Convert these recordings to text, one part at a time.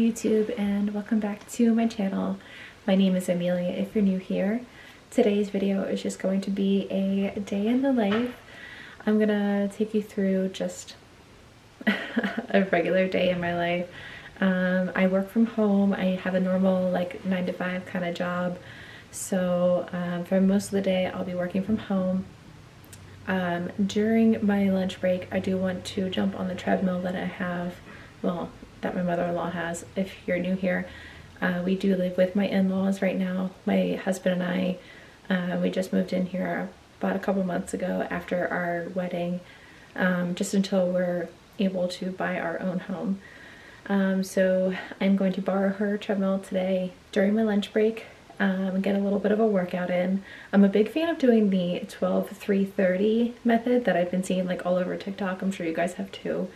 YouTube and welcome back to my channel. My name is Amelia if you're new here. Today's video is just going to be a day in the life. I'm gonna take you through just a regular day in my life. I work from home. I have a normal like 9 to 5 kind of job. So for most of the day I'll be working from home. During my lunch break I do want to jump on the treadmill that I have, well, that my mother-in-law has. If you're new here, we do live with my in-laws right now. My husband and I, we just moved in here about a couple months ago after our wedding, just until we're able to buy our own home. So I'm going to borrow her treadmill today during my lunch break and get a little bit of a workout in. I'm a big fan of doing the 12-3-30 method that I've been seeing like all over TikTok. I'm sure you guys have too.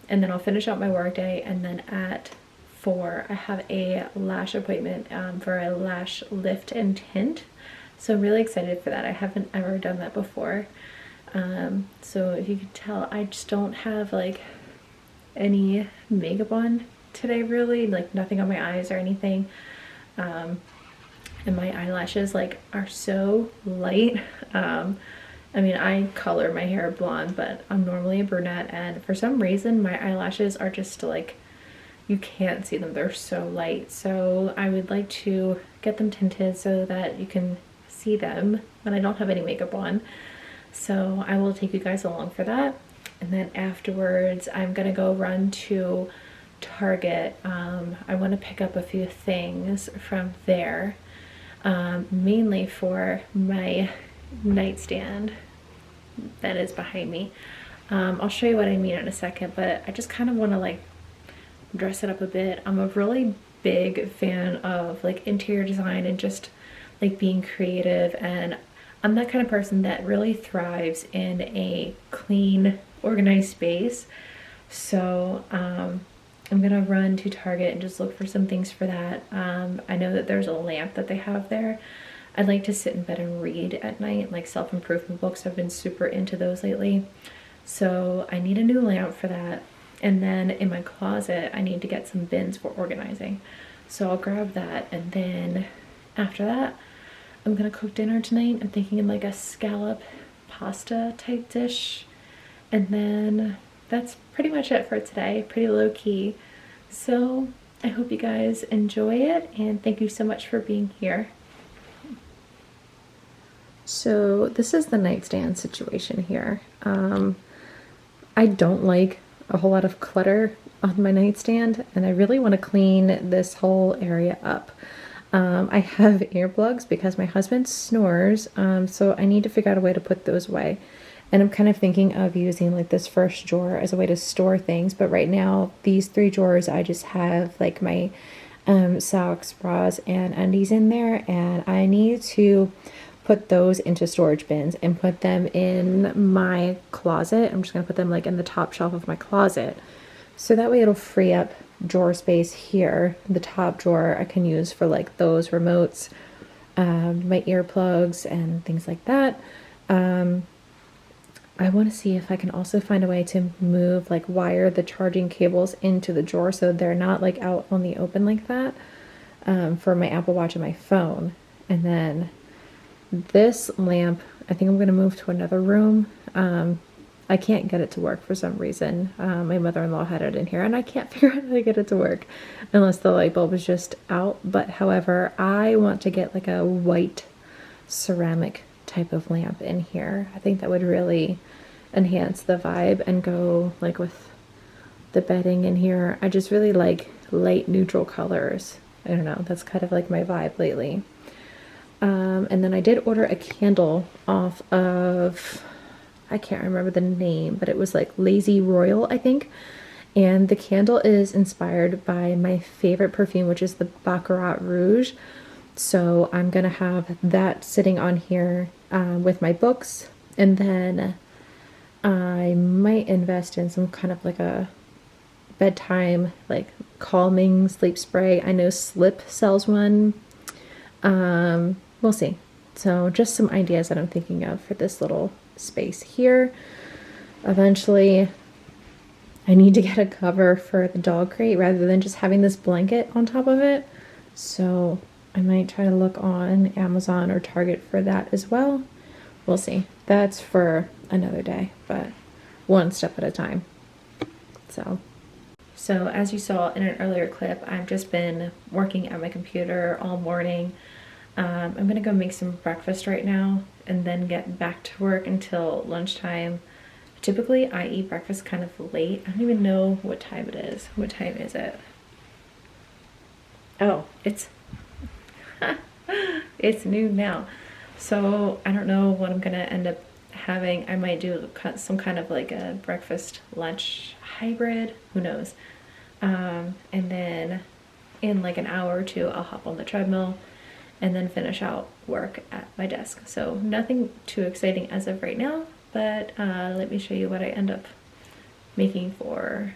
And then I'll finish out my work day, and then at 4 I have a lash appointment for a lash lift and tint. So I'm really excited for that. I haven't ever done that before. So if you can tell, I just don't have like any makeup on today, really, like nothing on my eyes or anything. And my eyelashes like are so light. I mean, I color my hair blonde, but I'm normally a brunette, and for some reason my eyelashes are just like, you can't see them, they're so light. So I would like to get them tinted so that you can see them when I don't have any makeup on. So I will take you guys along for that. And then afterwards I'm gonna go run to Target. I want to pick up a few things from there, mainly for my nightstand that is behind me. I'll show you what I mean in a second, but I just kind of want to like dress it up a bit. I'm a really big fan of like interior design and just like being creative, and I'm that kind of person that really thrives in a clean, organized space. So I'm gonna run to Target and just look for some things for that. I know that there's a lamp that they have there. I'd like to sit in bed and read at night, like self-improvement books. I've been super into those lately. So I need a new lamp for that. And then in my closet, I need to get some bins for organizing. So I'll grab that, and then after that, I'm gonna cook dinner tonight. I'm thinking in like a scallop pasta type dish. And then that's pretty much it for today. Pretty low key. So I hope you guys enjoy it, and thank you so much for being here. So this is the nightstand situation here. I don't like a whole lot of clutter on my nightstand, and I really want to clean this whole area up. I have earplugs because my husband snores, so I need to figure out a way to put those away. And I'm kind of thinking of using like this first drawer as a way to store things, but right now these 3 drawers I just have like my socks, bras, and undies in there, and I need to put those into storage bins and put them in my closet. I'm just gonna put them like in the top shelf of my closet, so that way it'll free up drawer space here. The top drawer I can use for like those remotes, my earplugs and things like that. I want to see if I can also find a way to move, like wire the charging cables into the drawer so they're not like out on the open like that, for my Apple Watch and my phone. And then this lamp, I think I'm going to move to another room. I can't get it to work for some reason. My mother-in-law had it in here, and I can't figure out how to get it to work unless the light bulb is just out. But however, I want to get like a white ceramic type of lamp in here. I think that would really enhance the vibe and go like with the bedding in here. I just really like light neutral colors. I don't know, that's kind of like my vibe lately. And then I did order a candle off of, I can't remember the name, but it was like Lazy Royal, I think. And the candle is inspired by my favorite perfume, which is the Baccarat Rouge. So I'm gonna have that sitting on here with my books, and then I might invest in some kind of like a bedtime like calming sleep spray. I know Slip sells one. We'll see. So just some ideas that I'm thinking of for this little space here. Eventually I need to get a cover for the dog crate rather than just having this blanket on top of it. So I might try to look on Amazon or Target for that as well. We'll see. That's for another day, but one step at a time. So as you saw in an earlier clip, I've just been working at my computer all morning. I'm gonna go make some breakfast right now and then get back to work until lunchtime. Typically I eat breakfast kind of late. I don't even know what time it is. What time is it? Oh, it's it's noon now. So I don't know what I'm gonna end up having. I might do some kind of like a breakfast lunch hybrid, who knows. And then in like an hour or two I'll hop on the treadmill and then finish out work at my desk. So nothing too exciting as of right now, but let me show you what I end up making for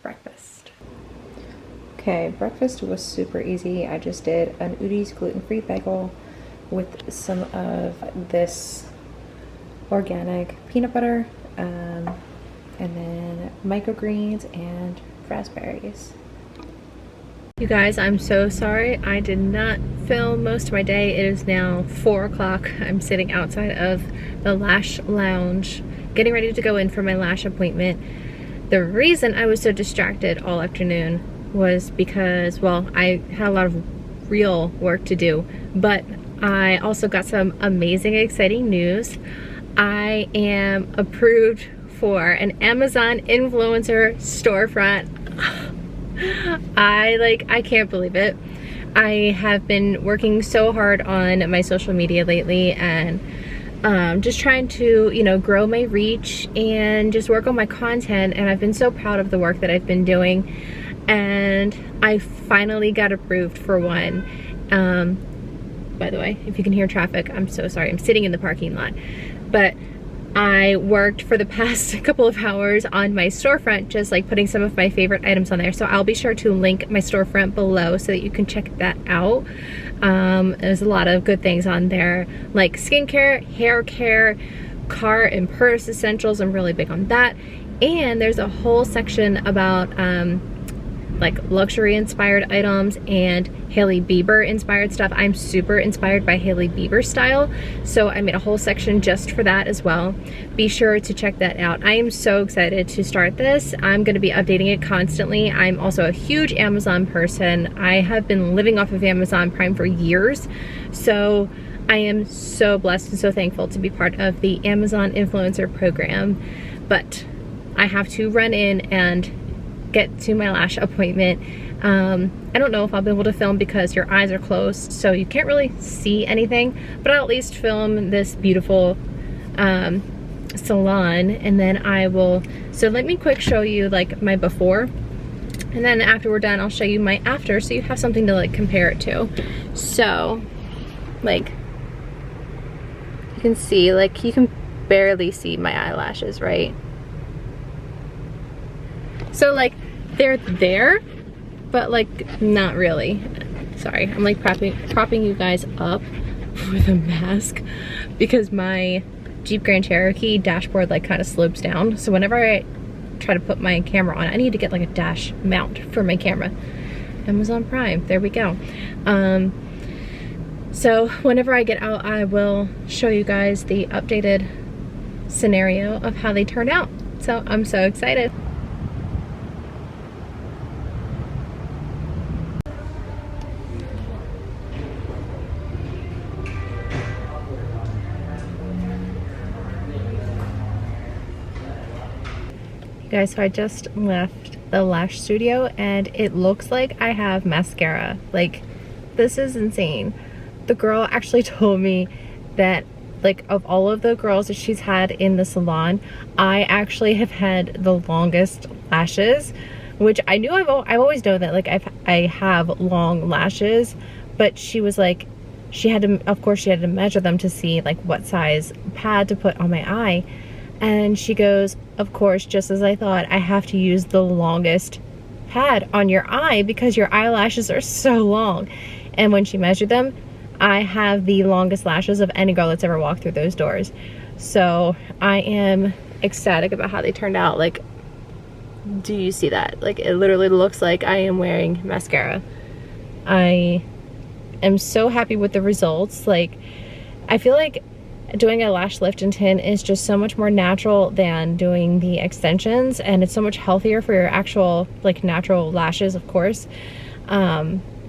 breakfast. Okay, breakfast was super easy. I just did an Udi's gluten-free bagel with some of this organic peanut butter, and then microgreens and raspberries. You guys, I'm so sorry I did not film most of my day. It is now 4 o'clock. I'm sitting outside of the Lash lounge getting ready to go in for my lash appointment. The reason I was so distracted all afternoon was because, well, I had a lot of real work to do, but I also got some amazing, exciting news. I am approved for an Amazon influencer storefront. I can't believe it. I have been working so hard on my social media lately and just trying to, you know, grow my reach and just work on my content, and I've been so proud of the work that I've been doing, and I finally got approved for one. By the way, if you can hear traffic, I'm so sorry. I'm sitting in the parking lot. But I worked for the past couple of hours on my storefront, just like putting some of my favorite items on there. So I'll be sure to link my storefront below so that you can check that out. There's a lot of good things on there, like skincare, hair care, car and purse essentials. I'm really big on that. And there's a whole section about like luxury inspired items and Hailey Bieber inspired stuff. I'm super inspired by Hailey Bieber style, so I made a whole section just for that as well. Be sure to check that out. I am so excited to start this. I'm going to be updating it constantly. I'm also a huge Amazon person. I have been living off of Amazon Prime for years, so I am so blessed and so thankful to be part of the Amazon influencer program. But I have to run in and get to my lash appointment. I don't know if I'll be able to film because your eyes are closed, so you can't really see anything, but I'll at least film this beautiful salon, and then I will, so let me quick show you like my before, and then after we're done I'll show you my after, so you have something to like compare it to. So like you can see, like you can barely see my eyelashes, right? So like they're there, but like not really. Sorry, I'm like propping you guys up with a mask because my Jeep Grand Cherokee dashboard like kind of slopes down. So whenever I try to put my camera on, I need to get like a dash mount for my camera. Amazon Prime, there we go. So whenever I get out, I will show you guys the updated scenario of how they turn out. So I'm so excited. Guys, so I just left the lash studio and it looks like I have mascara. Like, this is insane. The girl actually told me that like of all of the girls that she's had in the salon, I actually have had the longest lashes, which I knew. I've always known that like I have long lashes, but she was like, she had to, of course she had to measure them to see like what size pad to put on my eye. And she goes, of course, just as I thought, I have to use the longest pad on your eye because your eyelashes are so long. And when she measured them, I have the longest lashes of any girl that's ever walked through those doors. So I am ecstatic about how they turned out. Like, Do you see that? Like, it literally looks like I am wearing mascara. I am so happy with the results. Like, I feel like doing a lash lift and tint is just so much more natural than doing the extensions, and it's so much healthier for your actual, like, natural lashes, of course.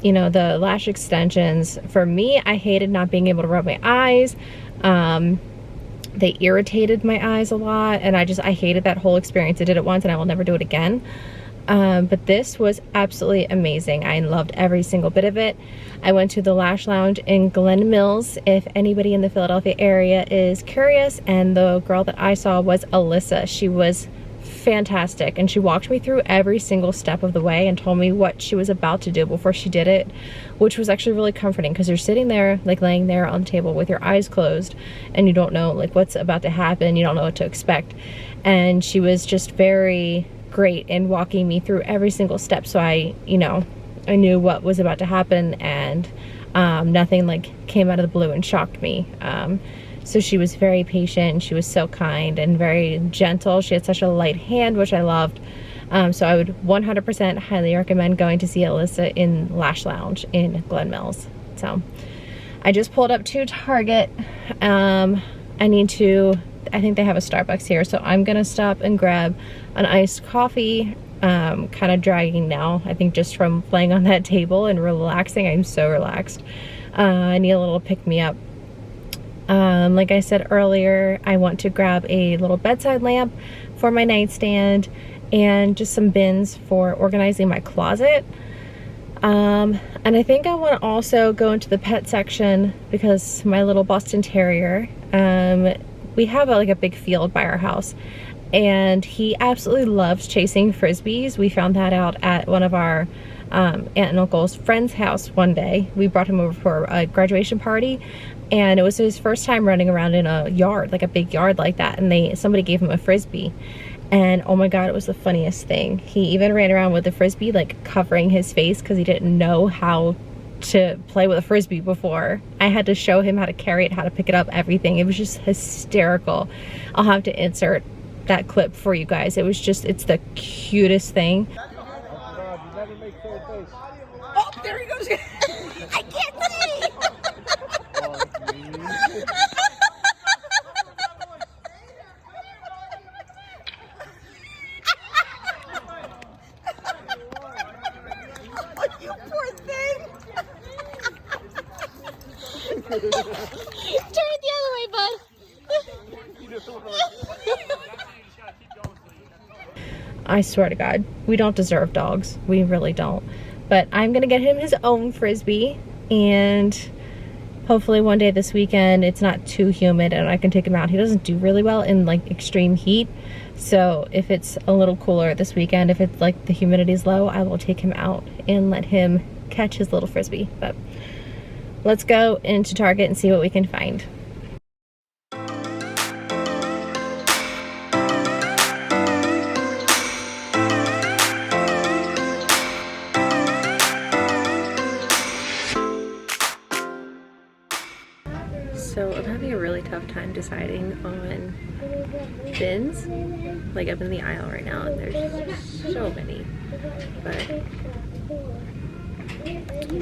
You know, the lash extensions, for me, I hated not being able to rub my eyes. They irritated my eyes a lot, and I hated that whole experience. I did it once and I will never do it again. But this was absolutely amazing. I loved every single bit of it. I went to the Lash Lounge in Glen Mills, if anybody in the Philadelphia area is curious, and the girl that I saw was Alyssa. She was fantastic, and she walked me through every single step of the way and told me what she was about to do before she did it, which was actually really comforting, because you're sitting there, like, laying there on the table with your eyes closed, and you don't know, like, what's about to happen. You don't know what to expect. And she was just very great in walking me through every single step, so I knew what was about to happen, and nothing like came out of the blue and shocked me. So she was very patient. She was so kind and very gentle. She had such a light hand, which I loved. So I would 100% highly recommend going to see Alyssa in Lash Lounge in Glen Mills. So I just pulled up to Target. I think they have a Starbucks here, so I'm gonna stop and grab an iced coffee. Kind of dragging now, I think, just from playing on that table and relaxing. I'm so relaxed. I need a little pick-me-up. Like I said earlier, I want to grab a little bedside lamp for my nightstand and just some bins for organizing my closet. And I think I want to also go into the pet section, because my little Boston Terrier, we have like a big field by our house, and he absolutely loves chasing frisbees. We found that out at one of our aunt and uncle's friend's house one day. We brought him over for a graduation party, and it was his first time running around in a yard, like a big yard like that, and somebody gave him a frisbee, and oh my god, it was the funniest thing. He even ran around with the frisbee like covering his face, because he didn't know how to play with a frisbee before. I had to show him how to carry it, how to pick it up, everything. It was just hysterical. I'll have to insert that clip for you guys. It's the cutest thing. Oh, there he goes. I can't see. Oh, you poor thing. Turn it the other way, bud. I swear to God, we don't deserve dogs. We really don't. But I'm gonna get him his own frisbee, and hopefully one day this weekend it's not too humid and I can take him out. He doesn't do really well in like extreme heat, so if it's a little cooler this weekend, if it's like the humidity's low, I will take him out and let him catch his little frisbee. But let's go into Target and see what we can find. So I'm having a really tough time deciding on bins. Like, I'm in the aisle right now and there's so many. But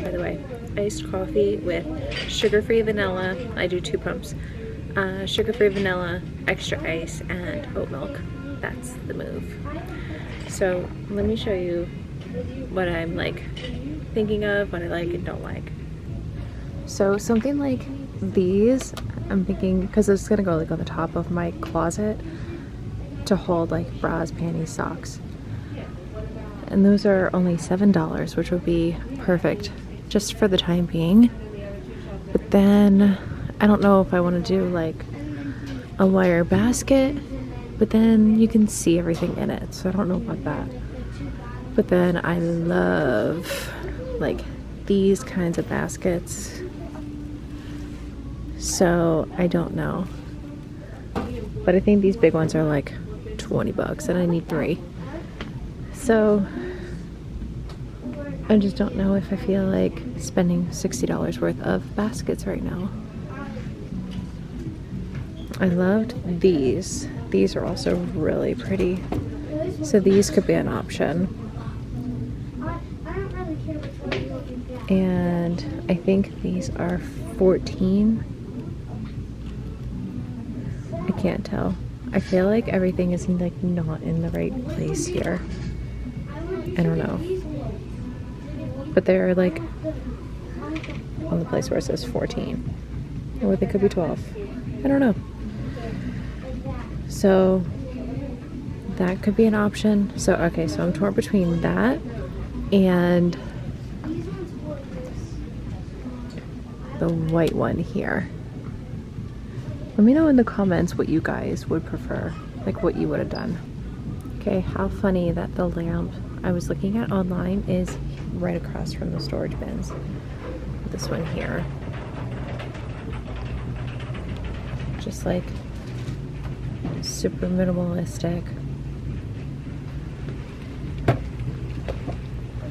by the way, iced coffee with sugar-free vanilla. I do 2 pumps. Sugar-free vanilla, extra ice, and oat milk. That's the move. So let me show you what I'm like thinking of, what I like and don't like. So something like these, I'm thinking, because it's gonna go like on the top of my closet to hold like bras, panties, socks, and those are only $7, which would be perfect just for the time being. But then I don't know if I want to do like a wire basket, but then you can see everything in it, so I don't know about that. But then I love like these kinds of baskets. So I don't know, but I think these big ones are like 20 bucks and I need 3. So I just don't know if I feel like spending $60 worth of baskets right now. I loved these. These are also really pretty. So these could be an option. And I think these are 14. I can't tell. I feel like everything is like not in the right place here. I don't know. But they're like on the place where it says 14. Or they could be 12. I don't know. So that could be an option. So okay, so I'm torn between that and the white one here. Let me know in the comments what you guys would prefer, like what you would have done. Okay, how funny that the lamp I was looking at online is right across from the storage bins. This one here. Just like super minimalistic.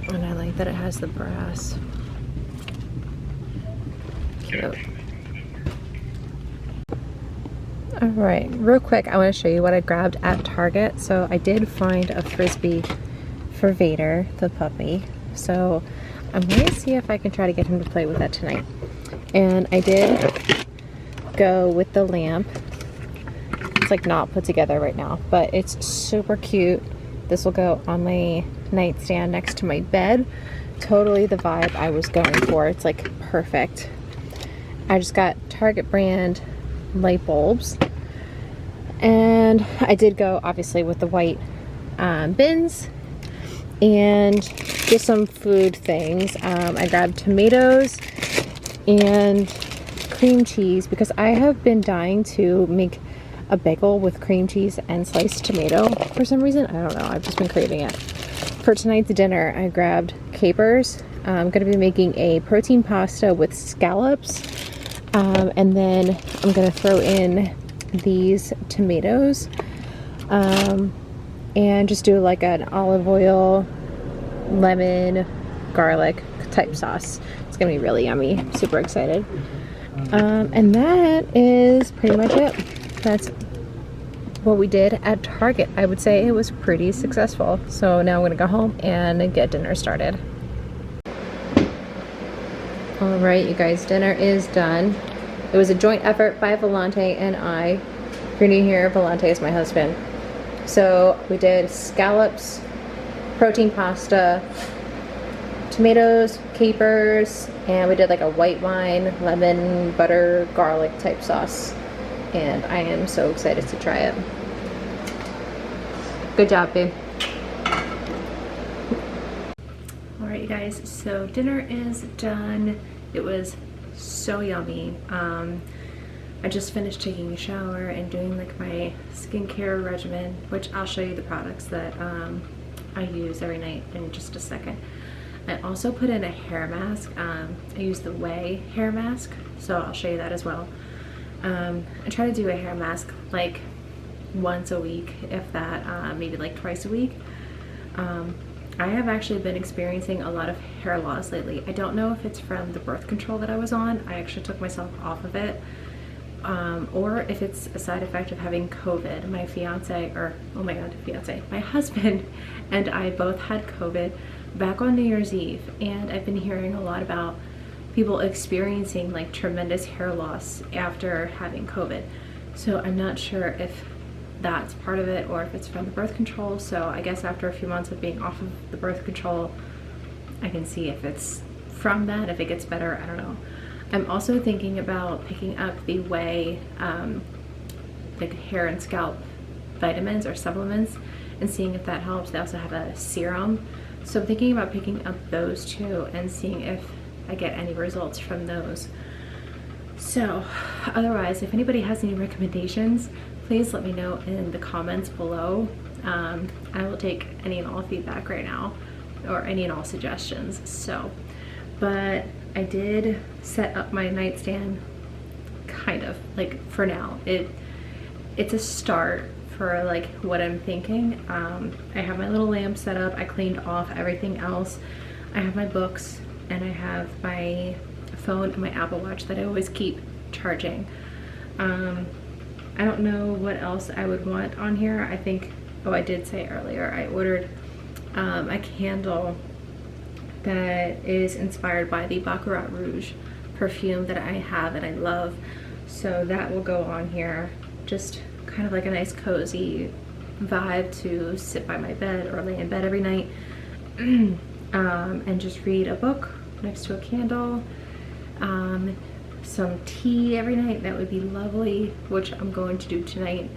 And I like that it has the brass. Cute. Alright, real quick, I want to show you what I grabbed at Target. So I did find a Frisbee for Vader, the puppy. So I'm going to see if I can try to get him to play with that tonight. And I did go with the lamp. It's like not put together right now, but it's super cute. This will go on my nightstand next to my bed. Totally the vibe I was going for. It's like perfect. I just got Target brand light bulbs, and I did go obviously with the white bins and just some food things. I grabbed tomatoes and cream cheese because I have been dying to make a bagel with cream cheese and sliced tomato for some reason. I don't know, I've just been craving it. For tonight's dinner, I grabbed capers. I'm going to be making a protein pasta with scallops. And then I'm going to throw in these tomatoes and just do like an olive oil, lemon, garlic type sauce. It's going to be really yummy. Super excited. And that is pretty much it. That's what we did at Target. I would say it was pretty successful. So now I'm going to go home and get dinner started. Alright, you guys, dinner is done. It was a joint effort by Volante and I. If you're new here, Volante is my husband. So we did scallops, protein pasta, tomatoes, capers, and we did like a white wine, lemon, butter, garlic type sauce. And I am so excited to try it. Good job, babe. Alright, you guys, so dinner is done. It was so yummy. I just finished taking a shower and doing like my skincare regimen, which I'll show you the products that I use every night in just a second. I also put in a hair mask. I use the Way hair mask, so I'll show you that as well. I try to do a hair mask like once a week, if that, maybe like twice a week. I have actually been experiencing a lot of hair loss lately. I don't know if it's from the birth control that I was on. I actually took myself off of it. Or if it's a side effect of having COVID. My fiance, or oh my god, fiance, my husband and I both had COVID back on New Year's Eve. And I've been hearing a lot about people experiencing like tremendous hair loss after having COVID. So I'm not sure if that's part of it or if it's from the birth control. So I guess after a few months of being off of the birth control, I can see if it's from that, if it gets better, I don't know. I'm also thinking about picking up the Way like hair and scalp vitamins or supplements and seeing if that helps. They also have a serum. So I'm thinking about picking up those two and seeing if I get any results from those. So otherwise, if anybody has any recommendations, please let me know in the comments below. I will take any and all feedback right now, or any and all suggestions. So, but I did set up my nightstand, kind of, like for now. It's a start for like what I'm thinking. I have my little lamp set up. I cleaned off everything else. I have my books and I have my phone and my Apple Watch that I always keep charging. I don't know what else I would want on here. I think oh, I did say earlier, I ordered a candle that is inspired by the Baccarat Rouge perfume that I have and I love. So that will go on here, just kind of like a nice cozy vibe to sit by my bed or lay in bed every night and just read a book next to a candle. Some tea every night, that would be lovely, which I'm going to do tonight.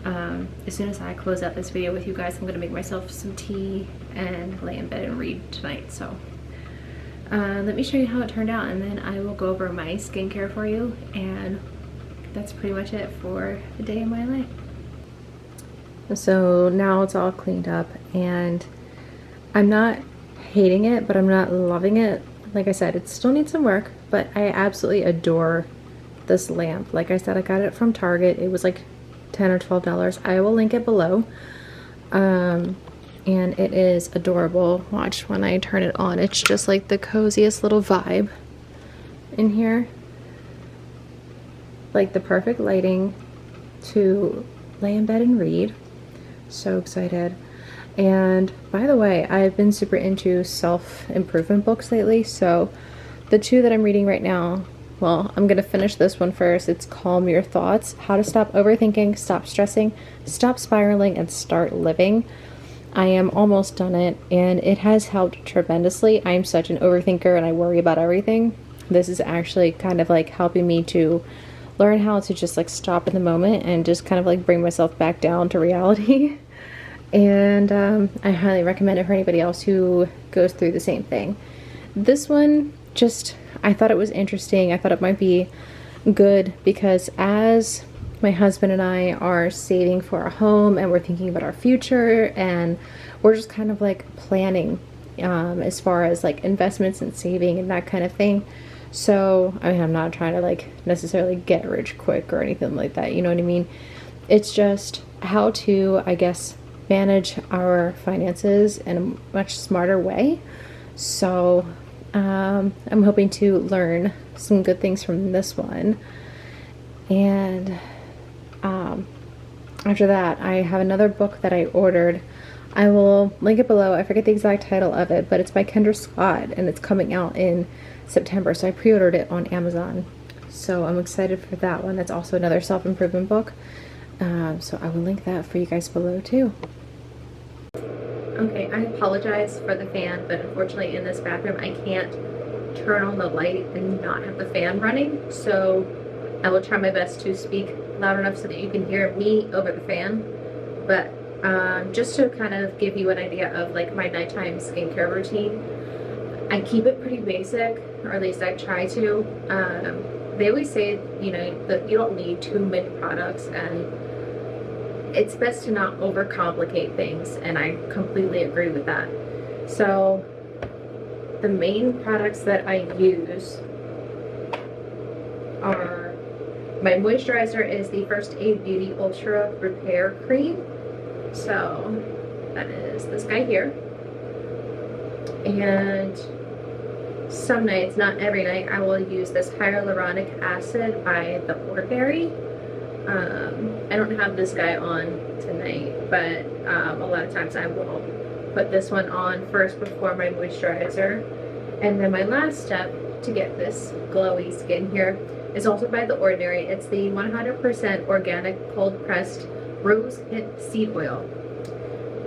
As soon as I close out this video with you guys, I'm gonna make myself some tea and lay in bed and read tonight. So let me show you how it turned out, and then I will go over my skincare for you, and that's pretty much it for the day in my life. So now it's all cleaned up, and I'm not hating it, but I'm not loving it. Like I said, it still needs some work, but I absolutely adore this lamp. Like I said, I got it from Target. It was like $10 or $12. I will link it below. And it is adorable. Watch when I turn it on. It's just like the coziest little vibe in here. Like the perfect lighting to lay in bed and read. So excited. And by the way, I've been super into self-improvement books lately. So the two that I'm reading right now, well, I'm gonna finish this one first. It's Calm Your Thoughts, How to Stop Overthinking, Stop Stressing, Stop Spiraling, and Start Living. I am almost done it, and it has helped tremendously. I'm such an overthinker and I worry about everything. This is actually kind of like helping me to learn how to just like stop in the moment and just kind of like bring myself back down to reality. And I highly recommend it for anybody else who goes through the same thing. This one, just, I thought it was interesting. I thought it might be good because as my husband and I are saving for our home and we're thinking about our future, and we're just kind of like planning as far as like investments and saving and that kind of thing. So, I mean, I'm not trying to like necessarily get rich quick or anything like that, you know what I mean? It's just how to, I guess, manage our finances in a much smarter way. So I'm hoping to learn some good things from this one. And after that, I have another book that I ordered. I will link it below. I forget the exact title of it, but it's by Kendra Scott and it's coming out in September. So I pre-ordered it on Amazon. So I'm excited for that one. That's also another self-improvement book. So I will link that for you guys below too. Okay, I apologize for the fan, but unfortunately in this bathroom I can't turn on the light and not have the fan running. So I will try my best to speak loud enough so that you can hear me over the fan. But just to kind of give you an idea of like my nighttime skincare routine, I keep it pretty basic, or at least I try to. They always say, you know, that you don't need too many products, and it's best to not overcomplicate things, and I completely agree with that. So the main products that I use are, my moisturizer is the First Aid Beauty Ultra Repair Cream. So that is this guy here. And some nights, not every night, I will use this hyaluronic acid by The Ordinary. I don't have this guy on tonight, but a lot of times I will put this one on first before my moisturizer. And then my last step to get this glowy skin here is also by The Ordinary. It's the 100% organic cold pressed rose hip seed oil.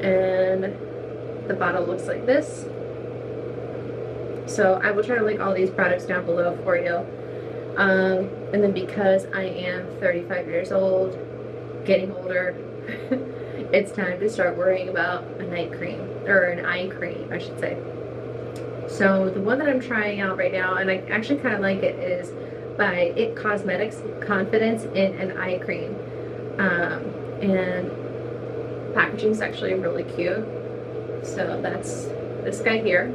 And the bottle looks like this. So I will try to link all these products down below for you. And then because I am 35 years old, getting older, it's time to start worrying about a night cream, or an eye cream, I should say. So the one that I'm trying out right now, and I actually kind of like it, is by It Cosmetics Confidence in an Eye Cream. And packaging is actually really cute. So that's this guy here.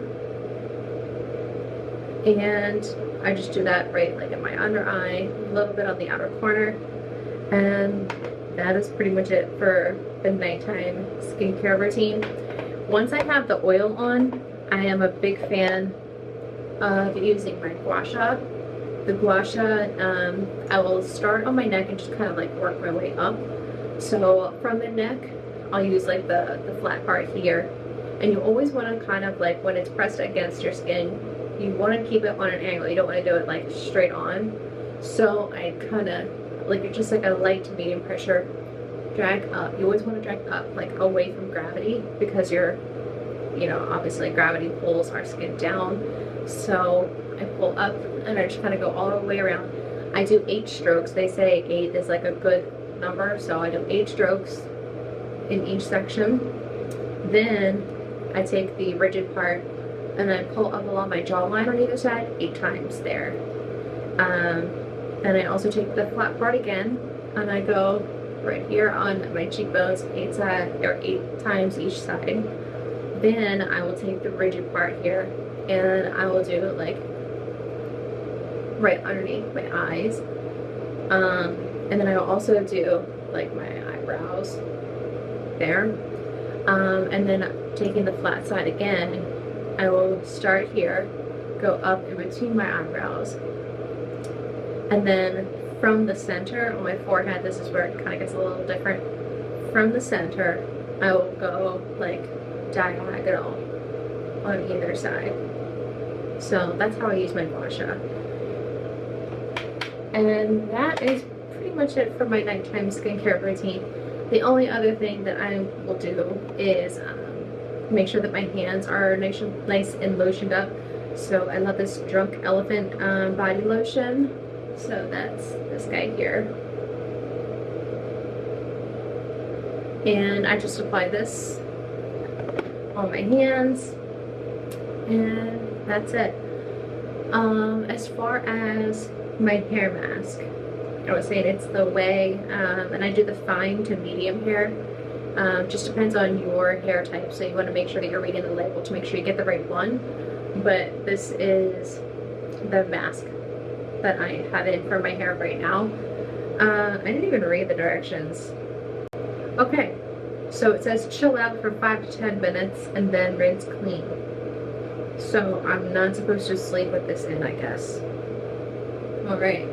And I just do that right like in my under eye, a little bit on the outer corner, and that is pretty much it for the nighttime skincare routine. Once I have the oil on, I am a big fan of using my gua sha. The gua sha, I will start on my neck and just kind of like work my way up. So from the neck, I'll use like the flat part here. And you always want to kind of like, when it's pressed against your skin, you want to keep it on an angle. You don't want to do it like straight on. So I kind of like, just like a light to medium pressure drag up. You always want to drag up, like away from gravity, because you're, you know, obviously gravity pulls our skin down. So I pull up and I just kind of go all the way around. I do 8 strokes. They say 8 is like a good number, so I do 8 strokes in each section. Then I take the rigid part and I pull up along my jawline on either side 8 times there. And I also take the flat part again and I go right here on my cheekbones 8 times each side. Then I will take the rigid part here and I will do like right underneath my eyes. And then I will also do like my eyebrows there. And then taking the flat side again, I will start here, go up in between my eyebrows, and then from the center on my forehead, this is where it kind of gets a little different. From the center, I will go like diagonal on either side. So that's how I use my gusha. And that is pretty much it for my nighttime skincare routine. The only other thing that I will do is make sure that my hands are nice and lotioned up. So I love this Drunk Elephant body lotion. So that's this guy here. And I just apply this on my hands. And that's it. As far as my hair mask, I was saying it's the Way, and I do the fine to medium hair. Just depends on your hair type, so you want to make sure that you're reading the label to make sure you get the right one. But this is the mask that I have in for my hair right now. I didn't even read the directions. Okay, so it says chill out for 5 to 10 minutes and then rinse clean. So I'm not supposed to sleep with this in, I guess. Alright.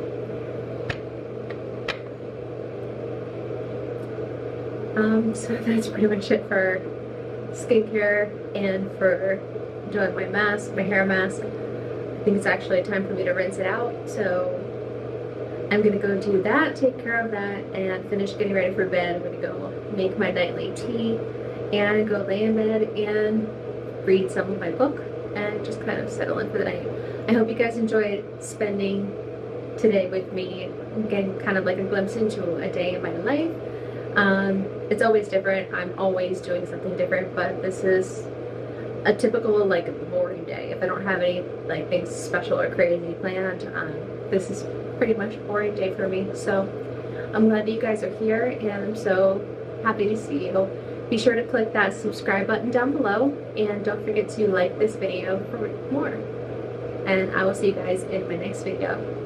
So that's pretty much it for skincare and for doing my mask, my hair mask. I think it's actually time for me to rinse it out, so I'm gonna go do that, take care of that, and finish getting ready for bed. I'm gonna go make my nightly tea and go lay in bed and read some of my book and just kind of settle in for the night. I hope you guys enjoyed spending today with me, getting kind of like a glimpse into a day in my life. It's always different. I'm always doing something different, but this is a typical like boring day. If I don't have any like things special or crazy planned, this is pretty much a boring day for me. So I'm glad that you guys are here and I'm so happy to see you. Be sure to click that subscribe button down below and don't forget to like this video for more. And I will see you guys in my next video.